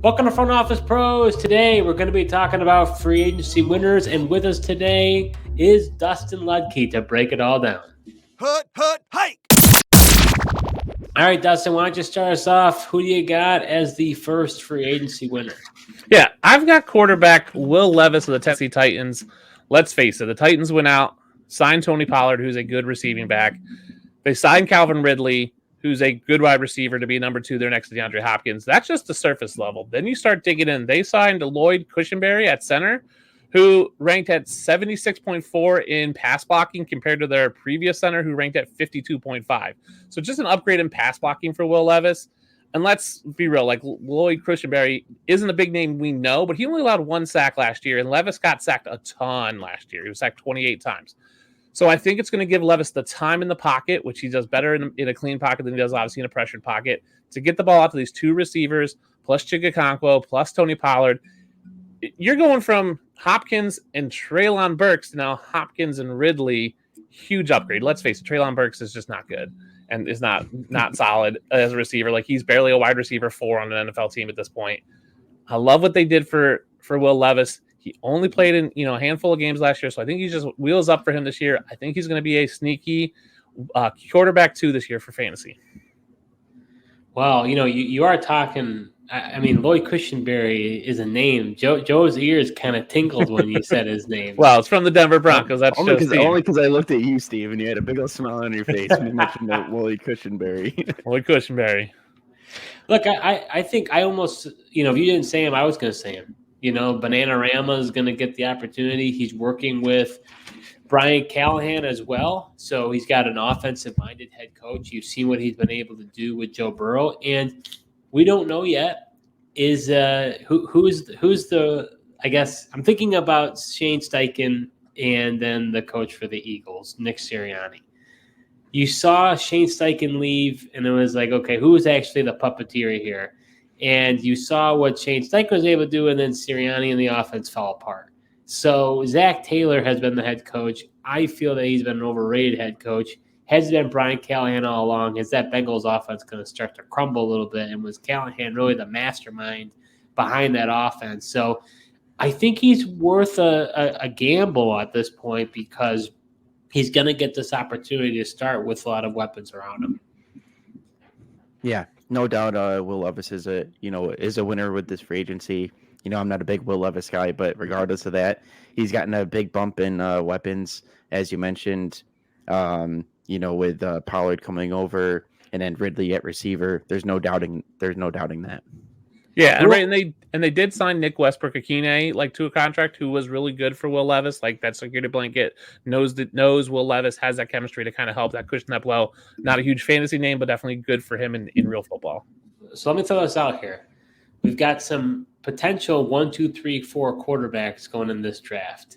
Welcome to Front Office Pros. Today we're going to be talking about free agency winners, and with us today is Dustin Ludke to break it all down. Hike! All right, Dustin, why don't you start us off? Who do you got as the first free agency winner? Yeah, I've got quarterback Will Levis of the Tennessee Titans. Let's face it, the Titans went out, signed Tony Pollard, who's a good receiving back. They signed Calvin Ridley, who's a good wide receiver, to be number 2 there next to DeAndre Hopkins. That's just the surface level. Then you start digging in. They signed Lloyd Cushenberry at center, who ranked at 76.4 in pass blocking compared to their previous center, who ranked at 52.5. So just an upgrade in pass blocking for Will Levis. And let's be real, like Lloyd Cushenberry isn't a big name we know, but he only allowed 1 sack last year, and Levis got sacked a ton last year. He was sacked 28 times. So I think it's going to give Levis the time in the pocket, which he does better in a clean pocket than he does obviously in a pressured pocket, to get the ball out to these 2 receivers, plus Chigakonkwo, plus Tony Pollard. You're going from Hopkins and Treylon Burks to now Hopkins and Ridley. Huge upgrade. Let's face it, Treylon Burks is just not good and is not solid as a receiver. Like, he's barely a wide receiver 4 on an NFL team at this point. I love what they did for Will Levis. He only played in a handful of games last year, so I think he just wheels up for him this year. I think he's going to be a sneaky quarterback 2 this year for fantasy. Well, you are talking. I mean, Lloyd Cushenberry is a name. Joe's ears kind of tingled when you said his name. Well, it's from the Denver Broncos. That's only because I looked at you, Steve, and you had a big old smile on your face when you mentioned Lloyd Cushenberry. Lloyd Cushenberry. Look, I think I almost, if you didn't say him, I was going to say him. Bananarama is going to get the opportunity. He's working with Brian Callahan as well. So he's got an offensive-minded head coach. You've seen what he's been able to do with Joe Burrow. And we don't know yet is who's the – I guess I'm thinking about Shane Steichen and then the coach for the Eagles, Nick Sirianni. You saw Shane Steichen leave, and it was like, okay, who is actually the puppeteer here? And you saw what Shane Steichen was able to do, and then Sirianni and the offense fell apart. So Zach Taylor has been the head coach. I feel that he's been an overrated head coach. Has been Brian Callahan all along. Is that Bengals offense going to start to crumble a little bit? And was Callahan really the mastermind behind that offense? So I think he's worth a gamble at this point because he's going to get this opportunity to start with a lot of weapons around him. Yeah. No doubt, Will Levis is a winner with this free agency. I'm not a big Will Levis guy, but regardless of that, he's gotten a big bump in weapons, as you mentioned. With Pollard coming over and then Ridley at receiver. There's no doubting that. Yeah, and right, and they did sign Nick Westbrook-Akine to a contract, who was really good for Will Levis. Like, that security blanket knows Will Levis has that chemistry to kind of help that cushion up well. Not a huge fantasy name, but definitely good for him in real football. So let me throw this out here. We've got some potential 1, 2, 3, 4 quarterbacks going in this draft.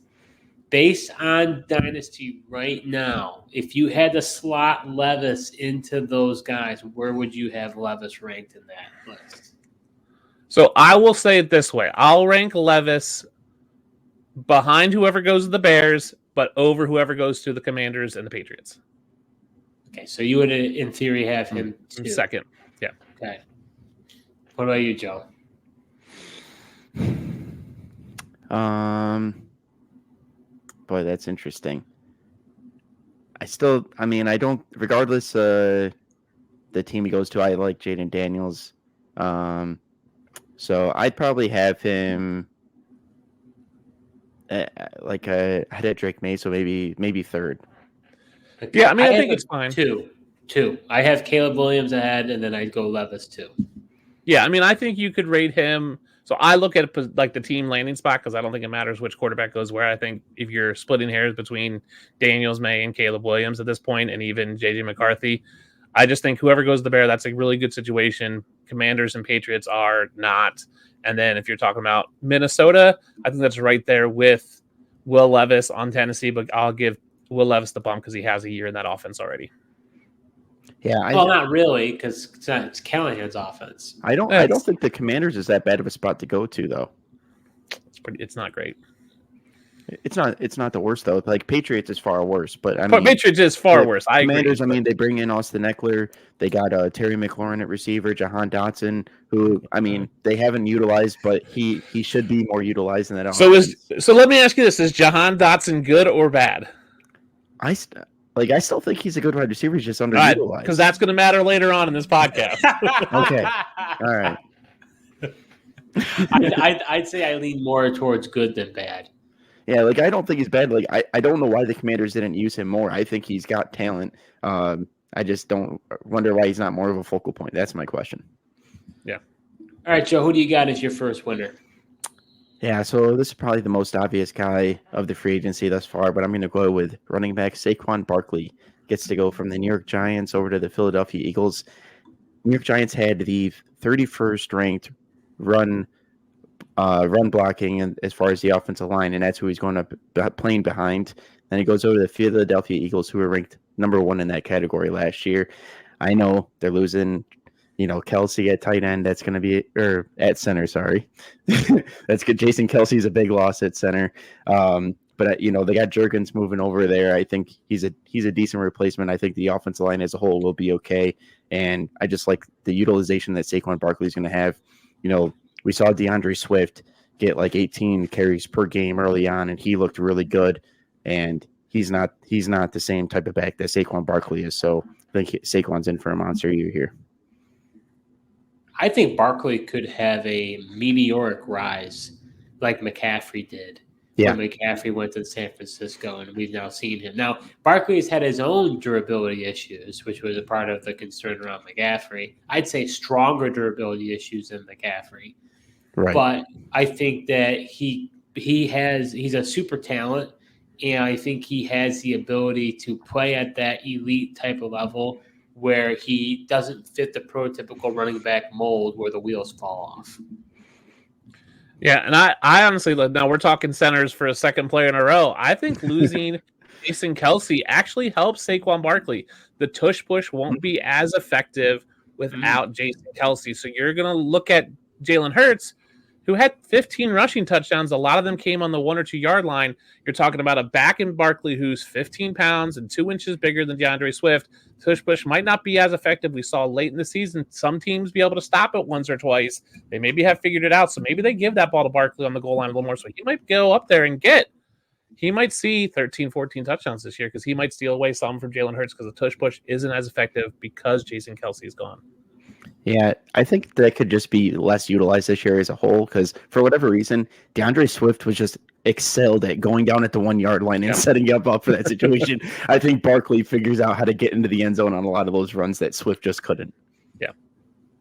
Based on Dynasty right now, if you had to slot Levis into those guys, where would you have Levis ranked in that list? So I will say it this way. I'll rank Levis behind whoever goes to the Bears, but over whoever goes to the Commanders and the Patriots. Okay, so you would, in theory, have him second. Yeah. Okay. What about you, Joe? Boy, that's interesting. Regardless the team he goes to, I like Jaden Daniels. So I'd probably have him ahead of Drake May, so maybe third. Okay. Yeah, I think it's fine. Two. I have Caleb Williams ahead, and then I'd go Levis 2. Yeah, I think you could rate him. So I look at the team landing spot because I don't think it matters which quarterback goes where. I think if you're splitting hairs between Daniels, May, and Caleb Williams at this point, and even J.J. McCarthy, I just think whoever goes to the Bear, that's a really good situation. Commanders and Patriots are not. And then if you're talking about Minnesota, I think that's right there with Will Levis on Tennessee, but I'll give Will Levis the bump because he has a year in that offense already. Yeah, not really, because it's Callahan's offense. I don't think the Commanders is that bad of a spot to go to, though. It's not great. It's not the worst though. Like Patriots is far worse, but I But mean, Patriots is far the worse. I Commanders. agree. I mean, they bring in Austin Eckler. They got Terry McLaurin at receiver, Jahan Dotson, who I mean they haven't utilized, but he should be more utilized in that offense. So let me ask you this: is Jahan Dotson good or bad? I still think he's a good wide receiver. He's just All right, underutilized. because that's going to matter later on in this podcast. Okay. All right. I'd say I lean more towards good than bad. Yeah, like I don't think he's bad. Like I don't know why the Commanders didn't use him more. I think he's got talent. I just don't wonder why he's not more of a focal point. That's my question. All right, Joe, who do you got as your first winner? Yeah, so this is probably the most obvious guy of the free agency thus far, but I'm going to go with running back Saquon Barkley. Gets to go from the New York Giants over to the Philadelphia Eagles. New York Giants had the 31st ranked run blocking and as far as the offensive line, and that's who he's going to playing behind. Then he goes over to the Philadelphia Eagles, who were ranked number 1 in that category last year. I know they're losing, Kelsey at tight end. That's going to be at center. Sorry, that's good. Jason Kelsey's a big loss at center. But they got Jurgens moving over there. I think he's a decent replacement. I think the offensive line as a whole will be okay, and I just like the utilization that Saquon Barkley is going to have. We saw DeAndre Swift get like 18 carries per game early on, and he looked really good. And he's not the same type of back that Saquon Barkley is. So I think Saquon's in for a monster year here. I think Barkley could have a meteoric rise like McCaffrey did. Yeah. When McCaffrey went to San Francisco, and we've now seen him. Now, Barkley's had his own durability issues, which was a part of the concern around McCaffrey. I'd say stronger durability issues than McCaffrey. Right. But I think that he's a super talent, and I think he has the ability to play at that elite type of level where he doesn't fit the prototypical running back mold where the wheels fall off. Yeah, and I honestly, now we're talking centers for a second player in a row. I think losing Jason Kelsey actually helps Saquon Barkley. The tush push won't be as effective without Jason Kelsey. So you're going to look at Jalen Hurts, who had 15 rushing touchdowns. A lot of them came on the 1 or 2 yard line. You're talking about a back in Barkley who's 15 pounds and 2 inches bigger than DeAndre Swift. Tush push might not be as effective. We saw late in the season some teams be able to stop it once or twice. They maybe have figured it out. So maybe they give that ball to Barkley on the goal line a little more. So he might go up there and he might see 13, 14 touchdowns this year because he might steal away some from Jalen Hurts because the tush push isn't as effective because Jason Kelsey is gone. Yeah, I think that could just be less utilized this year as a whole because for whatever reason, DeAndre Swift was just excelled at going down at the 1 yard line and setting up for that situation. I think Barkley figures out how to get into the end zone on a lot of those runs that Swift just couldn't. Yeah.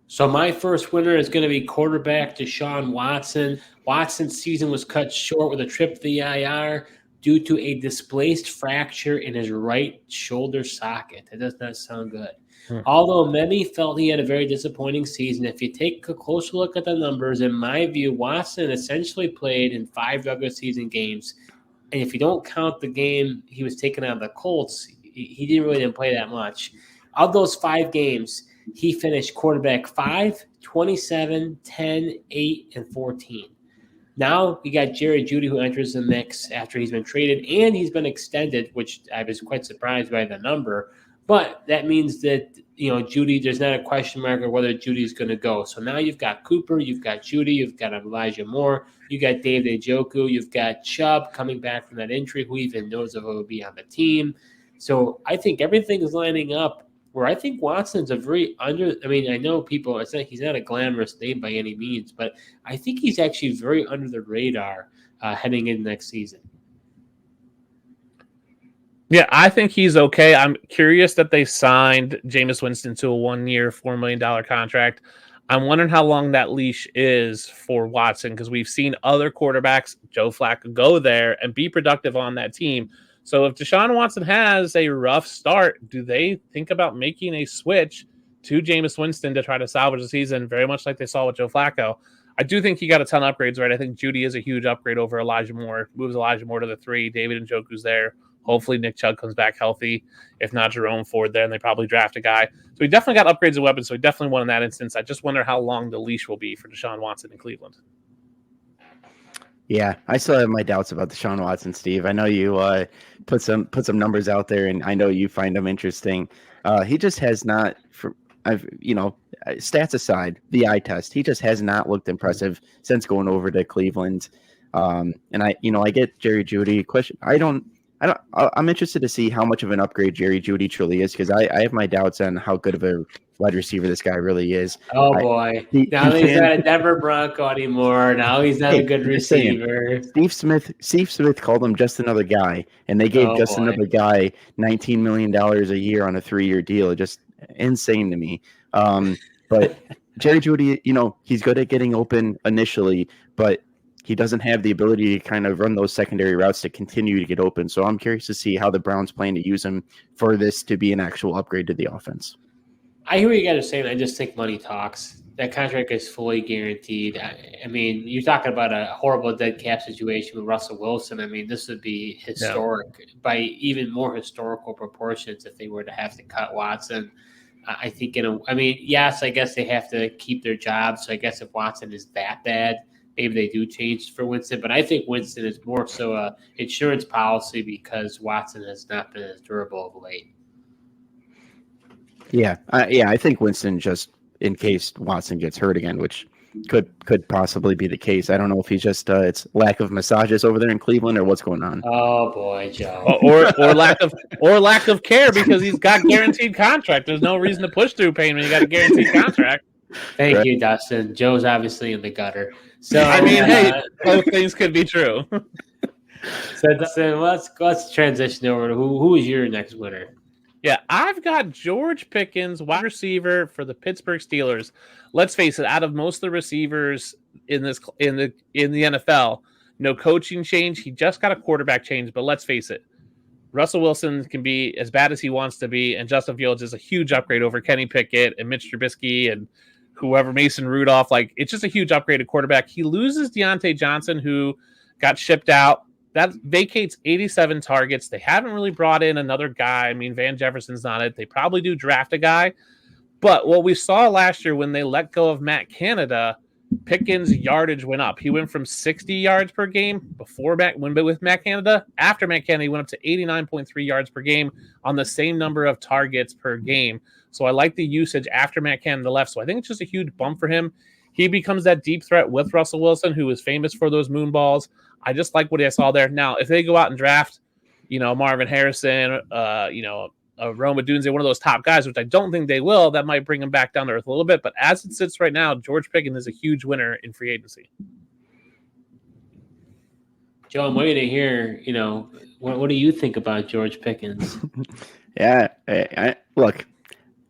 So my first winner is going to be quarterback Deshaun Watson. Watson's season was cut short with a trip to the IR due to a displaced fracture in his right shoulder socket. That does not sound good. Although many felt he had a very disappointing season, if you take a closer look at the numbers, in my view, Watson essentially played in 5 regular season games. And if you don't count the game he was taken out of the Colts, he didn't play that much. Of those 5 games, he finished quarterback 5, 27, 10, 8, and 14. Now you got Jerry Jeudy who enters the mix after he's been traded and he's been extended, which I was quite surprised by the number. But that means that, Jeudy, there's not a question mark of whether Jeudy is going to go. So now you've got Cooper, you've got Jeudy, you've got Elijah Moore, you got David Njoku, you've got Chubb coming back from that injury. Who even knows if it will be on the team? So I think everything is lining up where I think Watson's I know people, he's not a glamorous name by any means, but I think he's actually very under the radar heading into next season. Yeah, I think he's okay. I'm curious that they signed Jameis Winston to a 1-year, $4 million contract. I'm wondering how long that leash is for Watson because we've seen other quarterbacks, Joe Flacco, go there and be productive on that team. So if Deshaun Watson has a rough start, do they think about making a switch to Jameis Winston to try to salvage the season, very much like they saw with Joe Flacco? I do think he got a ton of upgrades, right? I think Jeudy is a huge upgrade over Elijah Moore. Moves Elijah Moore to the 3. David Njoku's there. Hopefully Nick Chubb comes back healthy. If not, Jerome Ford there, and they probably draft a guy. So he definitely got upgrades of weapons, so he definitely won in that instance. I just wonder how long the leash will be for Deshaun Watson in Cleveland. Yeah, I still have my doubts about Deshaun Watson, Steve. I know you put some numbers out there, and I know you find them interesting. He just has not. Stats aside, the eye test, he just has not looked impressive since going over to Cleveland. And I get Jerry Jeudy question. I'm interested to see how much of an upgrade Jerry Jeudy truly is, because I have my doubts on how good of a wide receiver this guy really is. Oh boy! Now he's not a Denver Bronco anymore. Now he's not a good receiver. Steve Smith called him just another guy, and they gave another guy $19 million a year on a 3-year deal. Just insane to me. But Jerry Jeudy, he's good at getting open initially, but he doesn't have the ability to kind of run those secondary routes to continue to get open. So I'm curious to see how the Browns plan to use him for this to be an actual upgrade to the offense. I hear what you guys are saying. I just think money talks. That contract is fully guaranteed. I mean, you're talking about a horrible dead cap situation with Russell Wilson. I mean, this would be historic by even more historical proportions if they were to have to cut Watson. I think, yes, I guess they have to keep their jobs. So I guess if Watson is that bad, maybe they do change for Winston. But I think Winston is more so a insurance policy because Watson has not been as durable of late. Yeah, I think Winston just in case Watson gets hurt again, which could possibly be the case. I don't know if he's just it's lack of massages over there in Cleveland or what's going on. Oh boy, Joe. or lack of care because he's got guaranteed contract. There's no reason to push through pain when you got a guaranteed contract. Thank you, Dustin. Joe's obviously in the gutter. So I mean, hey, both things could be true. So Dustin, let's transition over to who is your next winner. Yeah, I've got George Pickens, wide receiver for the Pittsburgh Steelers. Let's face it, out of most of the receivers in the NFL, no coaching change. He just got a quarterback change, but let's face it, Russell Wilson can be as bad as he wants to be, and Justin Fields is a huge upgrade over Kenny Pickett and Mitch Trubisky and whoever, Mason Rudolph. Like, it's just a huge upgrade at quarterback. He loses Deontay Johnson, who got shipped out. That vacates 87 targets. They haven't really brought in another guy. I mean, Van Jefferson's not it. They probably do draft a guy. But what we saw last year when they let go of Matt Canada, Pickens' yardage went up. He went from 60 yards per game with Matt Canada. After Matt Canada, he went up to 89.3 yards per game on the same number of targets per game. So I like the usage after Matt Canada left. So I think it's just a huge bump for him. He becomes that deep threat with Russell Wilson, who is famous for those moon balls. I just like what I saw there. Now, if they go out and draft, Marvin Harrison, Rome Odunze, one of those top guys, which I don't think they will, that might bring him back down to earth a little bit. But as it sits right now, George Pickens is a huge winner in free agency. Joe, I'm waiting to hear, what do you think about George Pickens? Yeah, look,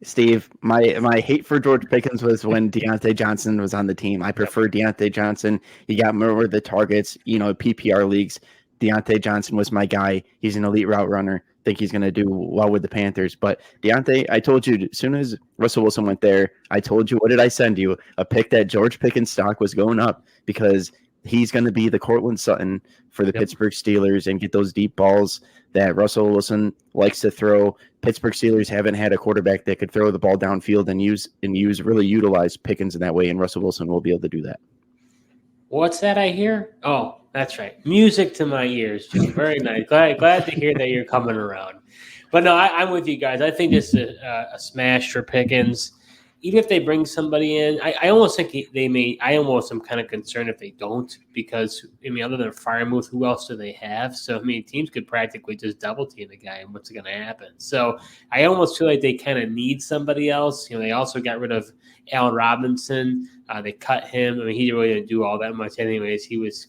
Steve, my hate for George Pickens was when Deontay Johnson was on the team. I prefer Deontay Johnson. He got more of the targets, PPR leagues. Deontay Johnson was my guy. He's an elite route runner. Think he's going to do well with the Panthers. But Deontay, I told you, as soon as Russell Wilson went there, I told you, what did I send you? A pick that George Pickens stock was going up because he's going to be the Cortland Sutton for the Pittsburgh Steelers and get those deep balls that Russell Wilson likes to throw. Pittsburgh Steelers haven't had a quarterback that could throw the ball downfield and really utilize Pickens in that way, and Russell Wilson will be able to do that. What's that I hear? Oh, that's right. Music to my ears, Joe. Very nice. Glad to hear that you're coming around. But no, I'm with you guys. I think this is a smash for Pickens. Even if they bring somebody in, I almost think they may. I almost am kind of concerned if they don't, because other than Freiermuth, who else do they have? So teams could practically just double team the guy, and what's going to happen? So I almost feel like they kind of need somebody else. They also got rid of Allen Robinson. They cut him. He really didn't do all that much, anyways. He was,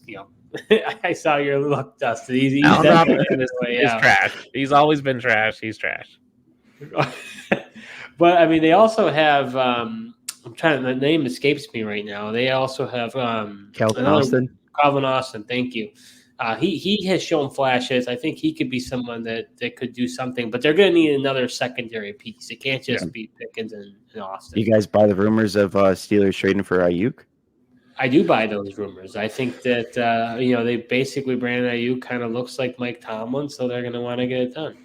I saw your look, Dustin. He's Allen Robinson is trash. He's always been trash. He's trash. But they also have. I'm trying. The name escapes me right now. They also have Calvin Austin. Calvin Austin. Thank you. He has shown flashes. I think he could be someone that could do something. But they're going to need another secondary piece. It can't just be Pickens and Austin. You guys buy the rumors of Steelers trading for Ayuk? I do buy those rumors. I think that they basically Brandon Ayuk kind of looks like Mike Tomlin, so they're going to want to get it done.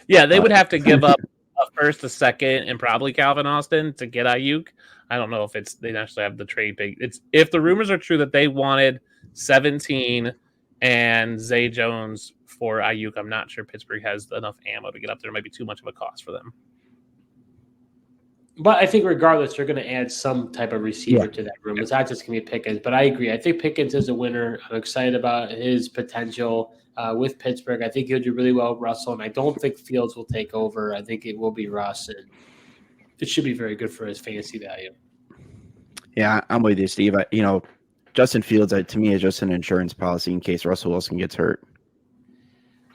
Yeah, they would have to give up a first, a second, and probably Calvin Austin to get Ayuk. I don't know if they actually have the trade big. It's if the rumors are true that they wanted 17, and Zay Jones for Ayuk. I'm not sure Pittsburgh has enough ammo to get up there. It might be too much of a cost for them. But I think regardless, they're going to add some type of receiver to that room. It's not just going to be Pickens. But I agree. I think Pickens is a winner. I'm excited about his potential with Pittsburgh. I think he'll do really well with Russell, and I don't think Fields will take over. I think it will be Russ, and it should be very good for his fantasy value. Yeah, I'm with you, Steve. Justin Fields, to me, is just an insurance policy in case Russell Wilson gets hurt.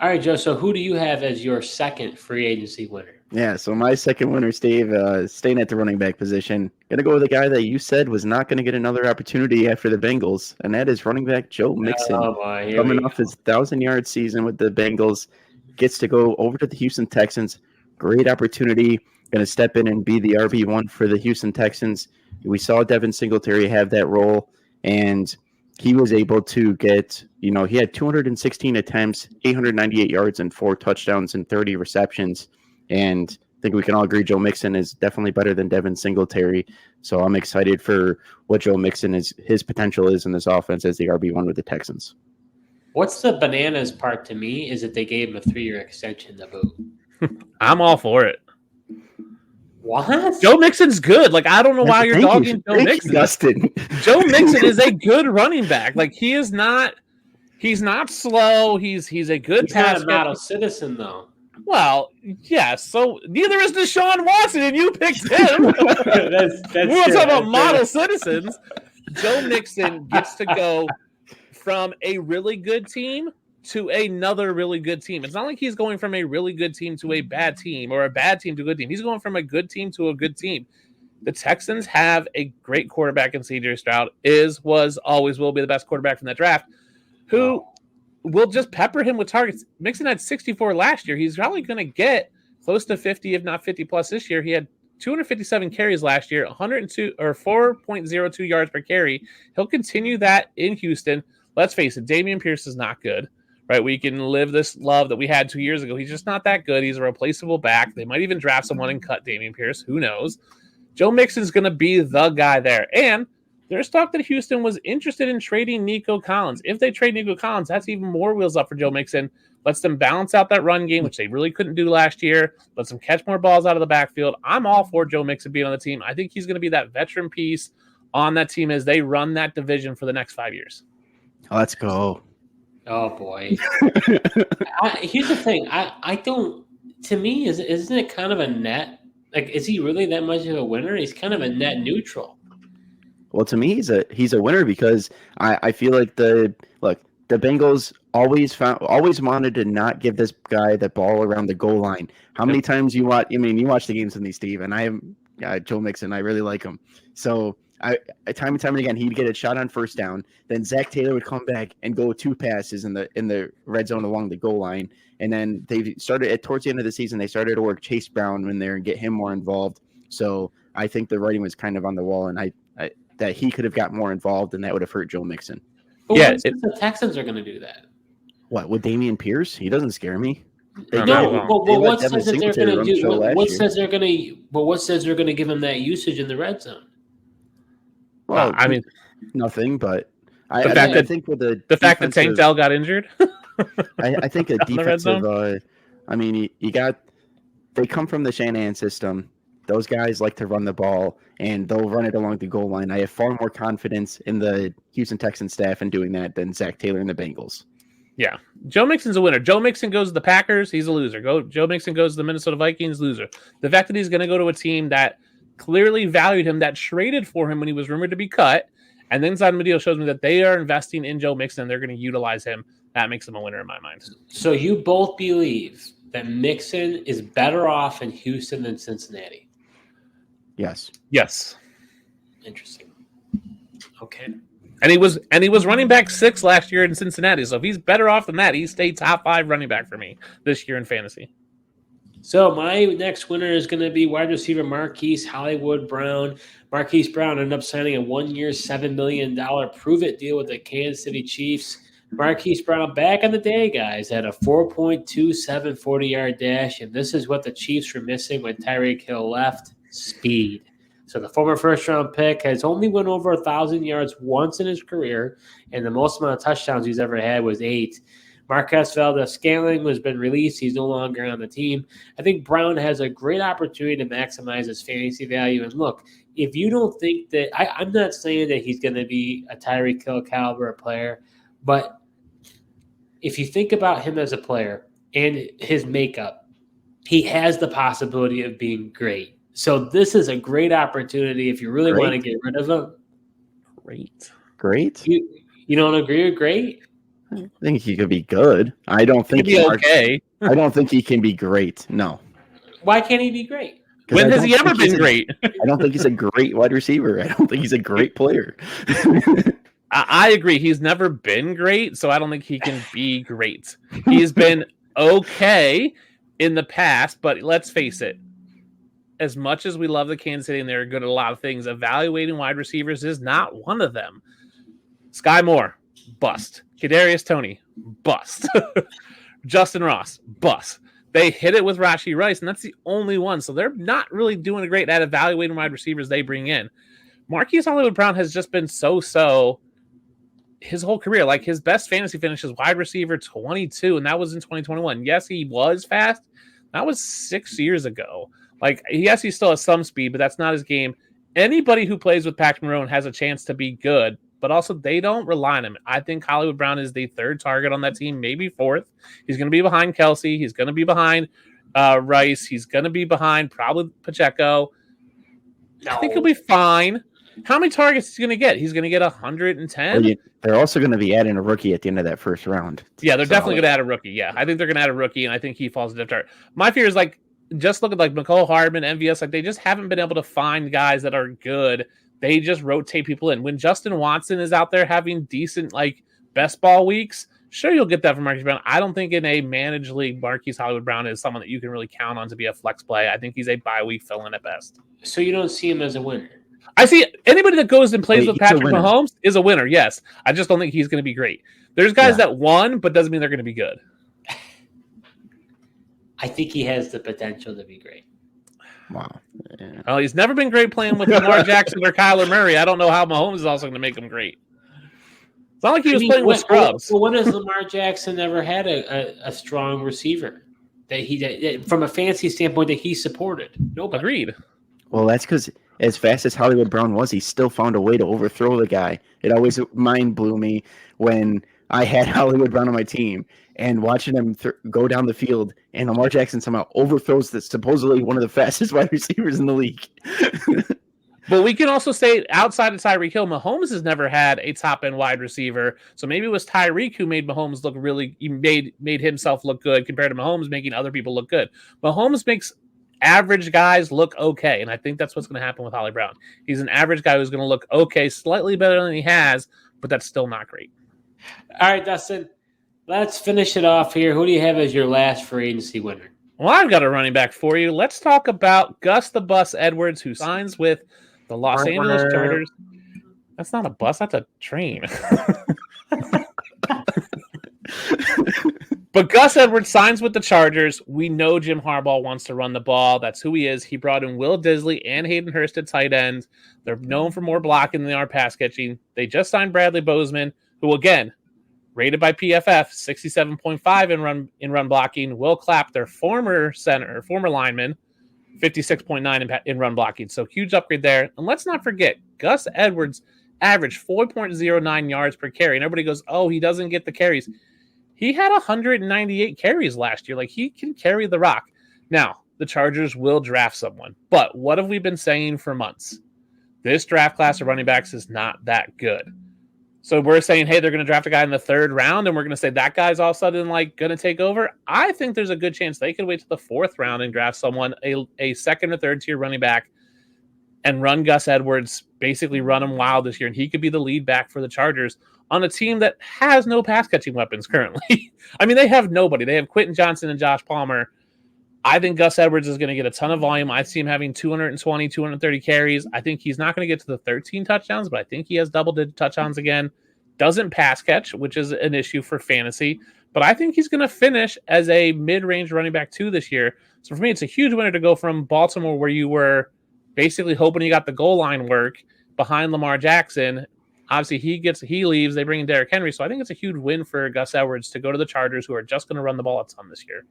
All right, Joe. So who do you have as your second free agency winner? Yeah, so my second winner, Steve, staying at the running back position. Going to go with a guy that you said was not going to get another opportunity after the Bengals, and that is running back Joe Mixon. Oh, boy, coming off his 1,000-yard season with the Bengals, gets to go over to the Houston Texans. Great opportunity. Going to step in and be the RB1 for the Houston Texans. We saw Devin Singletary have that role, and he was able to get, he had 216 attempts, 898 yards, and 4 touchdowns and 30 receptions. And I think we can all agree Joe Mixon is definitely better than Devin Singletary. So I'm excited for what Joe Mixon his potential is in this offense as the RB1 with the Texans. What's the bananas part to me is that they gave him a 3-year extension to boot. I'm all for it. What? Joe Mixon's good. Like, I don't know why you're dogging Joe Mixon. Dustin. Joe Mixon is a good running back. Like, he's not slow. He's a good pass. He's not a model citizen, though. Well, yes. So neither is Deshaun Watson, and you picked him. that's We're talking about model citizens. Joe Mixon gets to go from a really good team to another really good team. It's not like he's going from a really good team to a bad team or a bad team to a good team. He's going from a good team to a good team. The Texans have a great quarterback in C.J. Stroud, was, always will be the best quarterback from that draft, who will just pepper him with targets. Mixon had 64 last year. He's probably going to get close to 50, if not 50 plus this year. He had 257 carries last year, 102 or 4.02 yards per carry. He'll continue that in Houston. Let's face it, Dameon Pierce is not good, right? We can live this love that we had 2 years ago. He's just not that good. He's a replaceable back. They might even draft someone and cut Dameon Pierce. Who knows? Joe Mixon's going to be the guy there. And there's talk that Houston was interested in trading Nico Collins. If they trade Nico Collins, that's even more wheels up for Joe Mixon. Lets them balance out that run game, which they really couldn't do last year. Lets them catch more balls out of the backfield. I'm all for Joe Mixon being on the team. I think he's going to be that veteran piece on that team as they run that division for the next 5 years. Let's go. Oh, boy. Here's the thing. I don't – to me, isn't it kind of a net? Like, is he really that much of a winner? He's kind of a net neutral. Well, to me, he's a winner because I feel like the Bengals always wanted to not give this guy the ball around the goal line. How many times you watch? I mean, you watch the games with me, Steve, and I am Joe Mixon. I really like him. So time and time again, he'd get a shot on first down. Then Zach Taylor would come back and go 2 passes in the red zone along the goal line. And then they started towards the end of the season. They started to work Chase Brown in there and get him more involved. So I think the writing was kind of on the wall, and I that he could have got more involved, and that would have hurt Joe Mixon. But the Texans are going to do that. What, with Dameon Pierce? He doesn't scare me. What says that they're going to do? What says they're going to? But what says they're going to give him that usage in the red zone? Well, I mean, nothing. But I think with the fact that Tank Dell got injured. I think a defensive. I mean, they come from the Shanahan system. Those guys like to run the ball, and they'll run it along the goal line. I have far more confidence in the Houston Texans staff in doing that than Zach Taylor and the Bengals. Yeah. Joe Mixon's a winner. Joe Mixon goes to the Packers, he's a loser. Joe Mixon goes to the Minnesota Vikings, loser. The fact that he's going to go to a team that clearly valued him, that traded for him when he was rumored to be cut, and then Inside Media shows me that they are investing in Joe Mixon and they're going to utilize him. That makes him a winner in my mind. So you both believe that Mixon is better off in Houston than Cincinnati? Yes. Interesting. Okay. And he was running back 6 last year in Cincinnati. So if he's better off than that, he stayed top 5 running back for me this year in fantasy. So my next winner is going to be wide receiver Marquise Hollywood Brown. Marquise Brown ended up signing a 1-year, $7 million prove-it deal with the Kansas City Chiefs. Marquise Brown, back in the day, guys, had a 4.27 40-yard dash, and this is what the Chiefs were missing when Tyreek Hill left: speed. So the former first-round pick has only went over 1,000 yards once in his career, and the most amount of touchdowns he's ever had was 8. Marquez Valdes-Scantling has been released. He's no longer on the team. I think Brown has a great opportunity to maximize his fantasy value. And look, if you don't think that – I'm not saying that he's going to be a Tyreek Hill caliber player, but if you think about him as a player and his makeup, he has the possibility of being great. So this is a great opportunity if you really want to get rid of him. Great. You don't agree with great? I think he could be good. I don't think he'd be okay. I don't think he can be great. No. Why can't he be great? When has he ever been great? I don't think he's a great wide receiver. I don't think he's a great player. I agree. He's never been great, so I don't think he can be great. He's been okay in the past, but let's face it. As much as we love the Kansas City and they're good at a lot of things, evaluating wide receivers is not one of them. Sky Moore, bust. Kadarius Toney, bust. Justin Ross, bust. They hit it with Rashee Rice, and that's the only one. So they're not really doing great at evaluating wide receivers they bring in. Marquise Hollywood Brown has just been so his whole career. Like, his best fantasy finish is wide receiver 22, and that was in 2021. Yes, he was fast. That was 6 years ago. Like, yes, he still has some speed, but that's not his game. Anybody who plays with Patrick Maroon has a chance to be good, but also they don't rely on him. I think Hollywood Brown is the third target on that team, maybe fourth. He's going to be behind Kelsey. He's going to be behind Rice. He's going to be behind probably Pacheco. No. I think he'll be fine. How many targets is he going to get? He's going to get 110. Well, they're also going to be adding a rookie at the end of that first round. Yeah, they're definitely going to add a rookie. Yeah, I think they're going to add a rookie, and I think he falls into the target. My fear is, like, just look at like McCole Hardman, MVS, like they just haven't been able to find guys that are good. They just rotate people in. When Justin Watson is out there having decent like best ball weeks, sure, you'll get that from Marquise Brown. I don't think in a managed league, Marquise Hollywood Brown is someone that you can really count on to be a flex play. I think he's a bye week fill-in at best. So you don't see him as a winner? I see anybody that goes and plays with Patrick Mahomes is a winner, yes. I just don't think he's going to be great. There's guys that won, but doesn't mean they're going to be good. I think he has the potential to be great. Wow. Yeah. Well, he's never been great playing with Lamar Jackson or Kyler Murray. I don't know how Mahomes is also going to make him great. It's not like he was playing with scrubs. Well, when has Lamar Jackson ever had a strong receiver that from a fantasy standpoint that he supported? Nobody. Agreed. Well, that's because as fast as Hollywood Brown was, he still found a way to overthrow the guy. It always mind blew me when I had Hollywood Brown on my team and watching him go down the field, and Lamar Jackson somehow overthrows this supposedly one of the fastest wide receivers in the league. But we can also say outside of Tyreek Hill, Mahomes has never had a top-end wide receiver. So maybe it was Tyreek who made Mahomes look really – made himself look good compared to Mahomes making other people look good. Mahomes makes average guys look okay, and I think that's what's going to happen with Holly Brown. He's an average guy who's going to look okay, slightly better than he has, but that's still not great. All right, Dustin. Let's finish it off here. Who do you have as your last free agency winner? Well, I've got a running back for you. Let's talk about Gus the Bus Edwards, who signs with the Los Angeles Chargers. That's not a bus. That's a train. But Gus Edwards signs with the Chargers. We know Jim Harbaugh wants to run the ball. That's who he is. He brought in Will Disley and Hayden Hurst at tight end. They're known for more blocking than they are pass catching. They just signed Bradley Bozeman, who, again, rated by PFF, 67.5 in run blocking. Will Clapp, their former lineman, 56.9 in run blocking. So huge upgrade there. And let's not forget, Gus Edwards averaged 4.09 yards per carry. And everybody goes, oh, he doesn't get the carries. He had 198 carries last year. Like, he can carry the rock. Now, the Chargers will draft someone. But what have we been saying for months? This draft class of running backs is not that good. So we're saying, hey, they're going to draft a guy in the third round, and we're going to say that guy's all of a sudden like going to take over. I think there's a good chance they could wait to the fourth round and draft someone, a second or third tier running back, and run Gus Edwards, basically run him wild this year, and he could be the lead back for the Chargers on a team that has no pass catching weapons currently. I mean, they have nobody. They have Quentin Johnson and Josh Palmer. I think Gus Edwards is going to get a ton of volume. I see him having 220, 230 carries. I think he's not going to get to the 13 touchdowns, but I think he has double-digit touchdowns again. Doesn't pass catch, which is an issue for fantasy. But I think he's going to finish as a mid-range running back 2 this year. So for me, it's a huge winner to go from Baltimore, where you were basically hoping he got the goal line work behind Lamar Jackson. Obviously, he leaves. They bring in Derrick Henry. So I think it's a huge win for Gus Edwards to go to the Chargers, who are just going to run the ball a ton this year.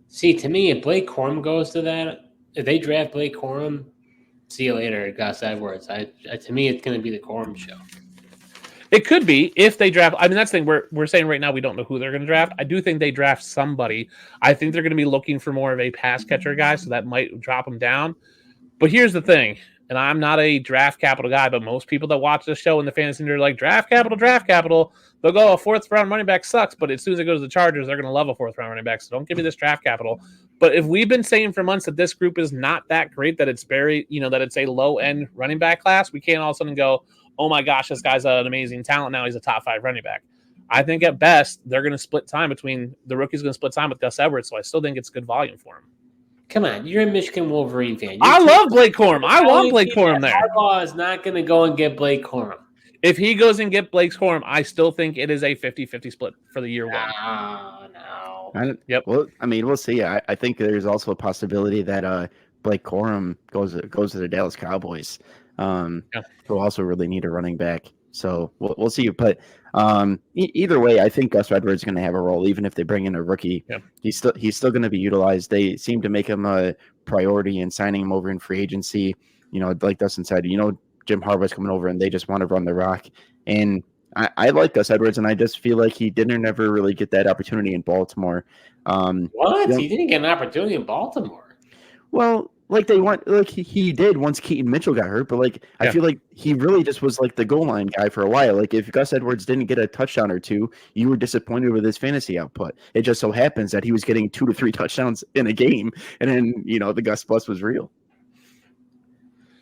See, to me, if Blake Corum goes to that, if they draft Blake Corum, see you later, Gus Edwards. To me, it's going to be the Corum show. It could be if they draft. I mean, that's the thing. We're saying right now we don't know who they're going to draft. I do think they draft somebody. I think they're going to be looking for more of a pass catcher guy, so that might drop them down. But here's the thing, and I'm not a draft capital guy, but most people that watch this show in the fantasy are like, draft capital. They'll go, a fourth-round running back sucks, but as soon as it goes to the Chargers, they're going to love a fourth-round running back, so don't give me this draft capital. But if we've been saying for months that this group is not that great, that it's very, that it's a low-end running back class, we can't all of a sudden go, oh my gosh, this guy's an amazing talent. Now he's a top 5 running back. I think at best, they're going to split time between the rookie's going to split time with Gus Edwards. So I still think it's good volume for him. Come on, you're a Michigan Wolverine fan. I love Blake Corum. I want Blake Corum there. Harbaugh is not going to go and get Blake Corum. If he goes and get Blake Corum, I still think it is a 50-50 split for the year one. No. Yep. Well, I mean, we'll see. I think there's also a possibility that Blake Corum goes to the Dallas Cowboys. Who also really need a running back. So we'll see. But either way, I think Gus Edwards is going to have a role, even if they bring in a rookie. Yep. He's still going to be utilized. They seem to make him a priority in signing him over in free agency. Like Dustin said, Jim Harbaugh's coming over and they just want to run the rock. And I like Gus Edwards, and I just feel like he didn't ever really get that opportunity in Baltimore. What? He didn't get an opportunity in Baltimore? Well, he did once Keaton Mitchell got hurt, but I feel like he really just was like the goal line guy for a while. Like if Gus Edwards didn't get a touchdown or two, you were disappointed with his fantasy output. It just so happens that he was getting 2 to 3 touchdowns in a game, and then the Gus bus was real.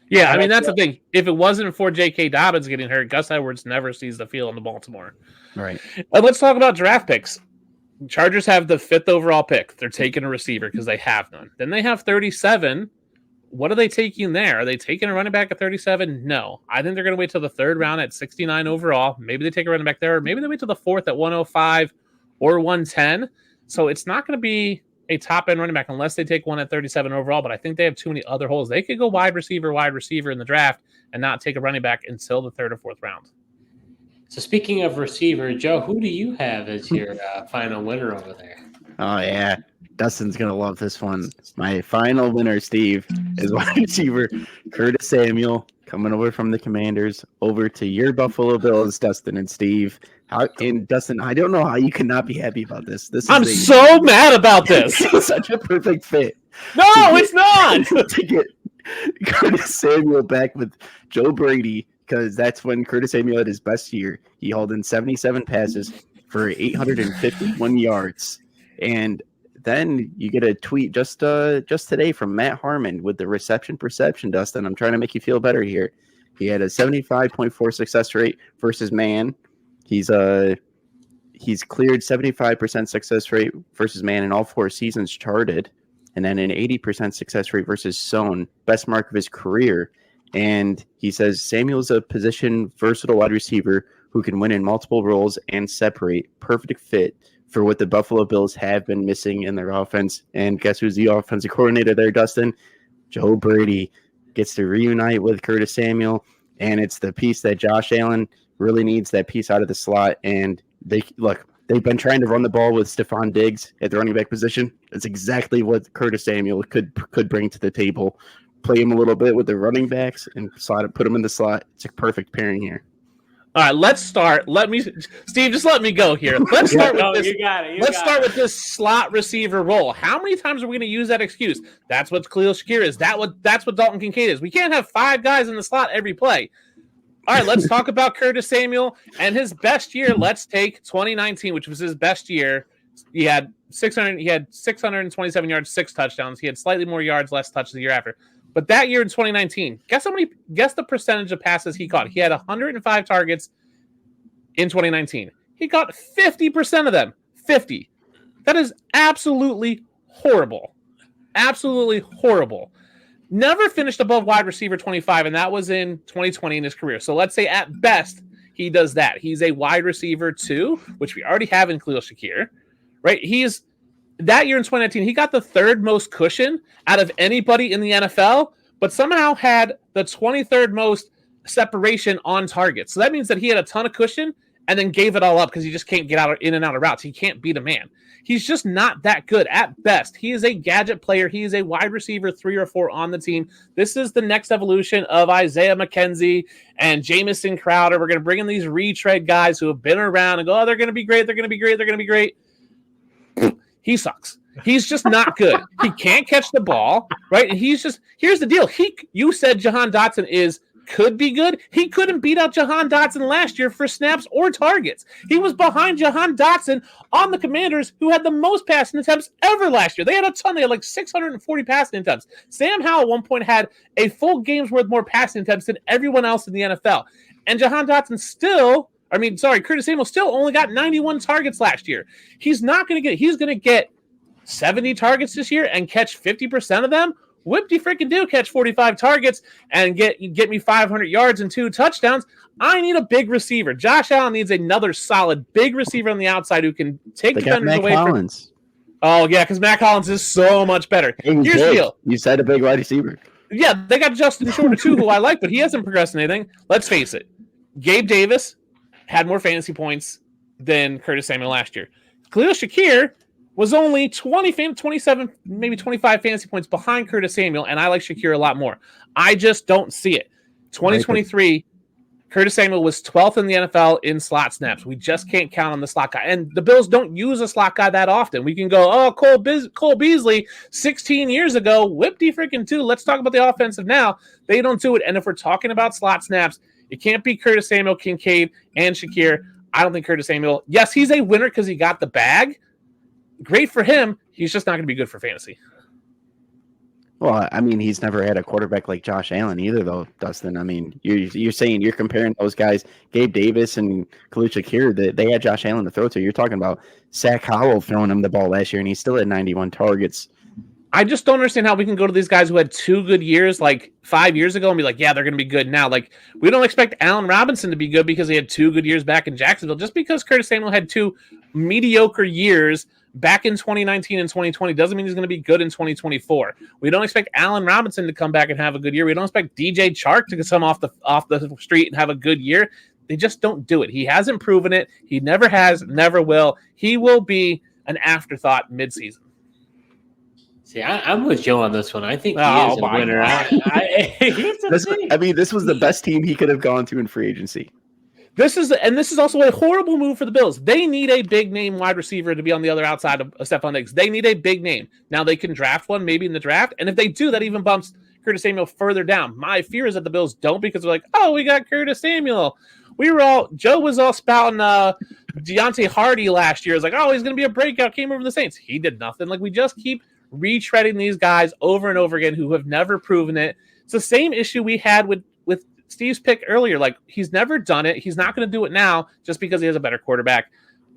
Yeah, I mean that's the thing. If it wasn't for J.K. Dobbins getting hurt, Gus Edwards never sees the field in Baltimore. Right. And let's talk about draft picks. Chargers have the 5th overall pick. They're taking a receiver because they have none. Then they have 37. What are they taking there? Are they taking a running back at 37? No. I think they're going to wait till the 3rd round at 69 overall. Maybe they take a running back there, or maybe they wait till the 4th at 105 or 110. So it's not going to be a top-end running back unless they take one at 37 overall, but I think they have too many other holes. They could go wide receiver in the draft and not take a running back until the 3rd or 4th round. So speaking of receiver, Joe, who do you have as your final winner over there? Oh, yeah. Dustin's going to love this one. My final winner, Steve, is wide receiver Curtis Samuel, coming over from the Commanders over to your Buffalo Bills, Dustin and Steve. Dustin, I don't know how you could not be happy about this. I'm so mad about this. It's such a perfect fit. No, it's not. To get Curtis Samuel back with Joe Brady, because that's when Curtis Samuel had his best year. He hauled in 77 passes for 851 yards. And then you get a tweet just today from Matt Harmon with the reception perception, Dustin. I'm trying to make you feel better here. He had a 75.4 success rate versus man. He's cleared 75% success rate versus man in all 4 seasons charted, and then an 80% success rate versus zone, best mark of his career. And he says Samuel's a position versatile wide receiver who can win in multiple roles and separate. Perfect fit for what the Buffalo Bills have been missing in their offense. And guess who's the offensive coordinator there, Dustin? Joe Brady gets to reunite with Curtis Samuel, and it's the piece that Josh Allen really needs, that piece out of the slot. And they've been trying to run the ball with Stephon Diggs at the running back position. That's exactly what Curtis Samuel could bring to the table. Play him a little bit with the running backs and put him in the slot. It's a perfect pairing here. All right, let's start. Steve, just let me go here. Let's start with this. You got it. Let's start with this slot receiver role. How many times are we going to use that excuse? That's what Khalil Shakir is. That's what Dalton Kincaid is. We can't have 5 guys in the slot every play. All right, let's talk about Curtis Samuel and his best year. Let's take 2019, which was his best year. He had 627 yards, 6 touchdowns. He had slightly more yards, less touches the year after. But that year in 2019, guess the percentage of passes he caught. He had 105 targets in 2019. He got 50% of them. 50. That is absolutely horrible. Absolutely horrible. Never finished above wide receiver 25, and that was in 2020 in his career. So let's say at best he does that. He's a wide receiver 2, which we already have in Khalil Shakir, right? That year in 2019, he got the 3rd most cushion out of anybody in the NFL, but somehow had the 23rd most separation on targets. So that means that he had a ton of cushion and then gave it all up because he just can't get in and out of routes. He can't beat a man. He's just not that good at best. He is a gadget player. He is a wide receiver 3 or 4 on the team. This is the next evolution of Isaiah McKenzie and Jamison Crowder. We're going to bring in these retread guys who have been around and go, oh, they're going to be great. They're going to be great. They're going to be great. He sucks. He's just not good. He can't catch the ball, right? And here's the deal. You said Jahan Dotson could be good. He couldn't beat out Jahan Dotson last year for snaps or targets. He was behind Jahan Dotson on the Commanders, who had the most passing attempts ever last year. They had a ton. They had like 640 passing attempts. Sam Howell at one point had a full game's worth more passing attempts than everyone else in the NFL. And Jahan Dotson Curtis Samuel still only got 91 targets last year. He's going to get 70 targets this year and catch 50% of them. Whip-de-freaking-do catch 45 targets and get me 500 yards and 2 touchdowns. I need a big receiver. Josh Allen needs another solid big receiver on the outside who can take defenders away from. Oh, yeah, because Matt Collins is so much better. Here's the deal. You said a big wide receiver. Yeah, they got Justin Shorter, too, who I like, but he hasn't progressed in anything. Let's face it. Gabe Davis had more fantasy points than Curtis Samuel last year. Khalil Shakir was only 27, maybe 25 fantasy points behind Curtis Samuel, and I like Shakir a lot more. I just don't see it. 2023, Curtis Samuel was 12th in the NFL in slot snaps. We just can't count on the slot guy. And the Bills don't use a slot guy that often. We can go, oh, Cole Beasley, 16 years ago, whip-de-freaking-do. Let's talk about the offensive now. They don't do it. And if we're talking about slot snaps, it can't be Curtis Samuel, Kincaid, and Shakir. I don't think Curtis Samuel, yes, he's a winner because he got the bag. Great for him. He's just not going to be good for fantasy. Well, I mean, he's never had a quarterback like Josh Allen either, though, Dustin. I mean, you're saying you're comparing those guys, Gabe Davis and Khalil Shakir, they had Josh Allen to throw to. You're talking about Zach Howell throwing him the ball last year, and he still had 91 targets. I just don't understand how we can go to these guys who had 2 good years like 5 years ago and be like, yeah, they're going to be good now. Like, we don't expect Allen Robinson to be good because he had 2 good years back in Jacksonville. Just because Curtis Samuel had 2 mediocre years back in 2019 and 2020 doesn't mean he's going to be good in 2024. We don't expect Allen Robinson to come back and have a good year. We don't expect DJ Chark to come off the street and have a good year. They just don't do it. He hasn't proven it. He never has, never will. He will be an afterthought midseason. See, I'm with Joe on this one. I think he is a winner. This was the best team he could have gone to in free agency. This is also a horrible move for the Bills. They need a big name wide receiver to be on the other outside of Stephon Diggs. They need a big name. Now they can draft one maybe in the draft, and if they do, that even bumps Curtis Samuel further down. My fear is that the Bills don't because they're like, oh, we got Curtis Samuel. Joe was all spouting Deontay Hardy last year. It's like, oh, he's going to be a breakout. Came over to the Saints. He did nothing. Like, we just keep retreading these guys over and over again who have never proven it. It's the same issue we had with Steve's pick earlier. Like, he's never done it. He's not going to do it now just because he has a better quarterback.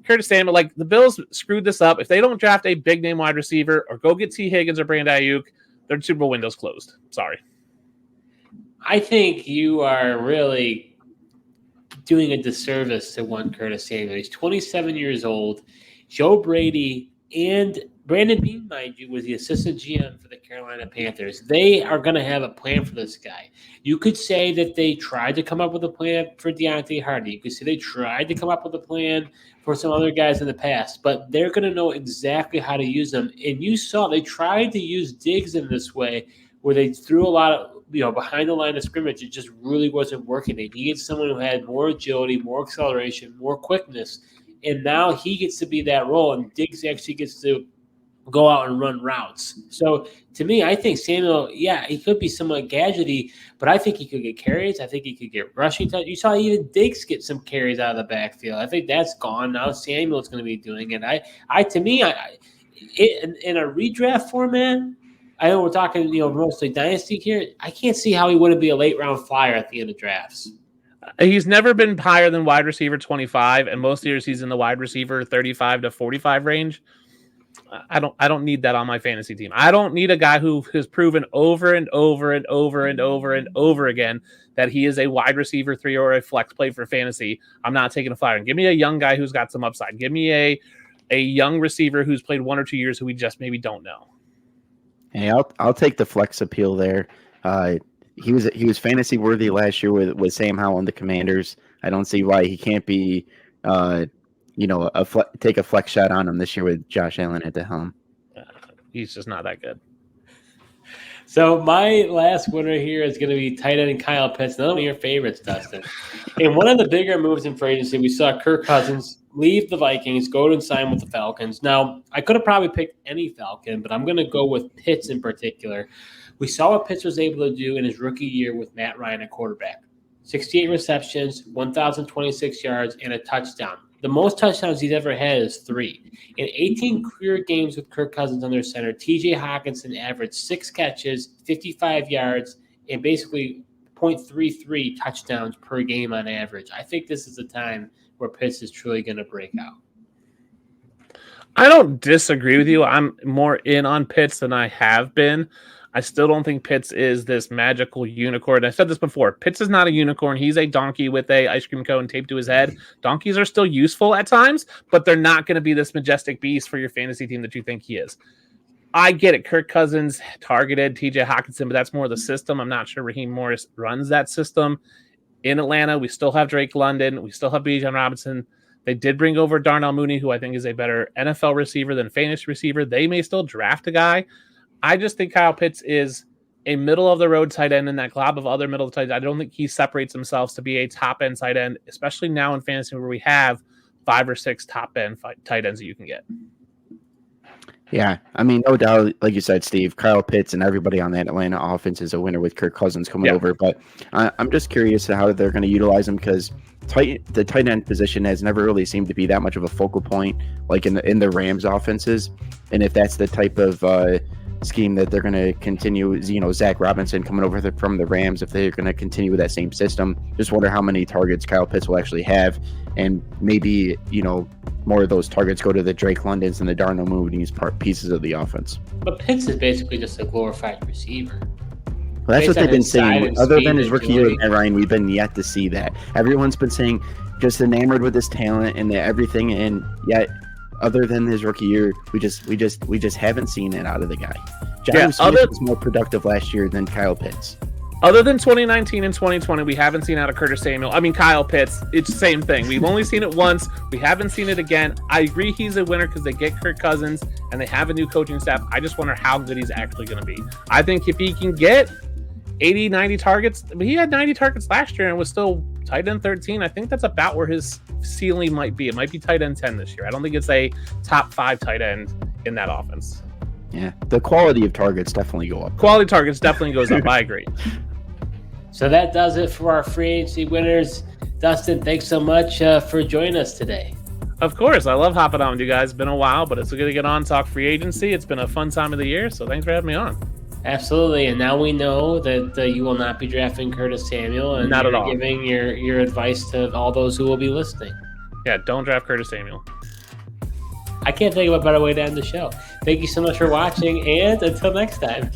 Curtis Samuel, like, the Bills screwed this up. If they don't draft a big name wide receiver or go get T. Higgins or Brandon Ayuk, their Super Bowl window's closed. Sorry. I think you are really doing a disservice to one Curtis Samuel. He's 27 years old. Joe Brady and Brandon Beane, mind you, was the assistant GM for the Carolina Panthers. They are going to have a plan for this guy. You could say that they tried to come up with a plan for Deontay Hardy. You could say they tried to come up with a plan for some other guys in the past, but they're going to know exactly how to use them. And you saw they tried to use Diggs in this way where they threw a lot of, behind the line of scrimmage. It just really wasn't working. They needed someone who had more agility, more acceleration, more quickness. And now he gets to be that role, and Diggs actually gets to go out and run routes. So to me, I think Samuel, he could be somewhat gadgety, but I think he could get carries. I think he could get rushing touch. You saw even Diggs get some carries out of the backfield. I think that's gone now. Samuel's going to be doing it. In a redraft format, I know we're talking, mostly dynasty here. I can't see how he wouldn't be a late round flyer at the end of drafts. He's never been higher than wide receiver 25, and most years he's in the wide receiver 35 to 45 range. I don't need that on my fantasy team. I don't need a guy who has proven over and over and over and over and over again that he is a wide receiver 3 or a flex play for fantasy. I'm not taking a flyer. Give me a young guy who's got some upside. Give me a young receiver who's played 1 or 2 years who we just maybe don't know. Hey, I'll take the flex appeal there. He was fantasy worthy last year with Sam Howell and the Commanders. I don't see why he can't be, take a flex shot on him this year with Josh Allen at the helm. He's just not that good. So my last winner here is going to be tight end Kyle Pitts, another one of your favorites, Dustin. In one of the bigger moves in free agency, we saw Kirk Cousins leave the Vikings, go and sign with the Falcons. Now, I could have probably picked any Falcon, but I'm going to go with Pitts in particular. We saw what Pitts was able to do in his rookie year with Matt Ryan at quarterback. 68 receptions, 1,026 yards, and a touchdown. The most touchdowns he's ever had is 3. In 18 career games with Kirk Cousins under center, T.J. Hawkinson averaged 6 catches, 55 yards, and basically 0.33 touchdowns per game on average. I think this is the time where Pitts is truly going to break out. I don't disagree with you. I'm more in on Pitts than I have been. I still don't think Pitts is this magical unicorn. I said this before. Pitts is not a unicorn. He's a donkey with a ice cream cone taped to his head. Donkeys are still useful at times, but they're not going to be this majestic beast for your fantasy team that you think he is. I get it. Kirk Cousins targeted TJ Hawkinson, but that's more the system. I'm not sure Raheem Morris runs that system. In Atlanta, we still have Drake London. We still have Bijan Robinson. They did bring over Darnell Mooney, who I think is a better NFL receiver than fantasy receiver. They may still draft a guy. I just think Kyle Pitts is a middle-of-the-road tight end in that glob of other middle tight ends. I don't think he separates himself to be a top-end tight end, especially now in fantasy where we have 5 or 6 top-end tight ends that you can get. Yeah, I mean, no doubt, like you said, Steve, Kyle Pitts and everybody on that Atlanta offense is a winner with Kirk Cousins coming over. But I'm just curious how they're going to utilize him because the tight end position has never really seemed to be that much of a focal point, like in the Rams offenses. And if that's the type of scheme that they're going to continue, Zach Robinson coming over from the Rams, if they're going to continue with that same system, just wonder how many targets Kyle Pitts will actually have, and maybe more of those targets go to the Drake Londons and the Darnell Mooney's pieces of the offense. But Pitts is basically just a glorified receiver. Well, that's what they've been saying. Other than his rookie year with Matt Ryan, we've been yet to see that. Everyone's been saying just enamored with his talent and everything, and yet other than his rookie year, we just haven't seen it out of the guy. Smith was more productive last year than Kyle Pitts. Other than 2019 and 2020, we haven't seen out of Curtis Samuel. I mean, Kyle Pitts, it's the same thing. We've only seen it once. We haven't seen it again. I agree he's a winner because they get Kirk Cousins and they have a new coaching staff. I just wonder how good he's actually going to be. I think if he can get 80, 90 targets, but he had 90 targets last year and was still tight end 13. I think that's about where his ceiling might be. It might be tight end 10 this year. I don't think it's a top 5 tight end in that offense. Yeah, the quality of targets definitely go up. Quality targets definitely goes up. I agree. So that does it for our free agency winners. Dustin, thanks so much for joining us today. Of course. I love hopping on with you guys. It's been a while, but it's good to get on, talk free agency. It's been a fun time of the year, so thanks for having me on. Absolutely. And now we know that you will not be drafting Curtis Samuel. And not at all. Giving your advice to all those who will be listening. Yeah, don't draft Curtis Samuel. I can't think of a better way to end the show. Thank you so much for watching, and until next time.